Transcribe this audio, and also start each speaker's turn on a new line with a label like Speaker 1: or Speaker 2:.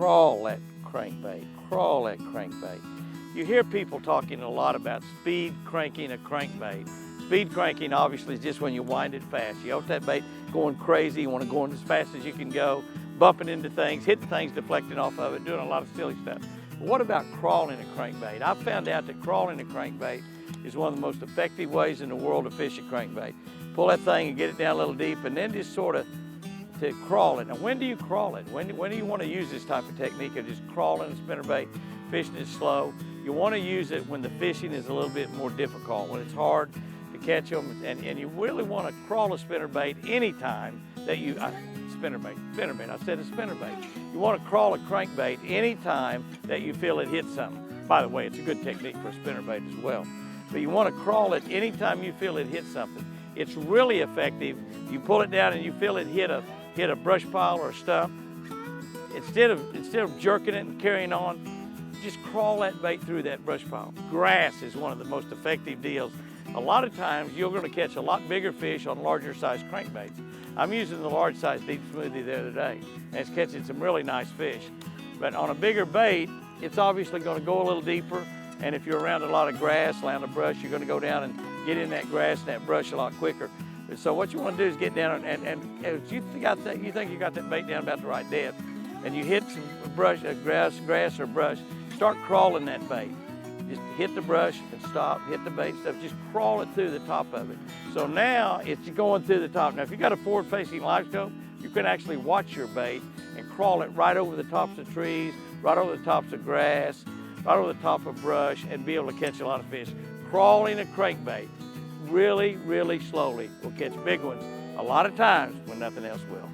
Speaker 1: crawl that crankbait, crawl that crankbait. You hear people talking a lot about speed cranking a crankbait. Speed cranking obviously is just when you wind it fast. You want that bait going crazy, you want to go as fast as you can go, bumping into things, hitting things, deflecting off of it, doing a lot of silly stuff. But what about crawling a crankbait? I found out that crawling a crankbait is one of the most effective ways in the world to fish a crankbait. Pull that thing and get it down a little deep and then just sort of to crawl it. Now when do you crawl it? When do you want to use this type of technique of just crawling a spinnerbait, fishing it slow? You want to use it when the fishing is a little bit more difficult, when it's hard to catch them, and you really want to crawl a spinnerbait anytime that you, spinnerbait, I said a spinnerbait. You want to crawl a crankbait anytime that you feel it hit something. By the way, it's a good technique for a spinnerbait as well. But you want to crawl it anytime you feel it hit something. It's really effective. You pull it down and you feel it hit a brush pile or a stump. Instead of jerking it and carrying on, just crawl that bait through that brush pile. Grass is one of the most effective deals. A lot of times you're going to catch a lot bigger fish on larger size crankbaits. I'm using the large size deep smoothie the other day, and it's catching some really nice fish. But on a bigger bait, it's obviously going to go a little deeper, and if you're around a lot of grass, around the brush, you're going to go down and get in that grass and that brush a lot quicker. So what you want to do is get down and if you think you got that bait down about the right depth, and you hit some brush, grass or brush, start crawling that bait. Just hit the brush and stop, hit the bait stuff, just crawl it through the top of it. So now it's going through the top. Now if you got a forward-facing live scope, you can actually watch your bait and crawl it right over the tops of trees, right over the tops of grass, right over the top of brush, and be able to catch a lot of fish. Crawling a crankbait really, really slowly will catch big ones a lot of times when nothing else will.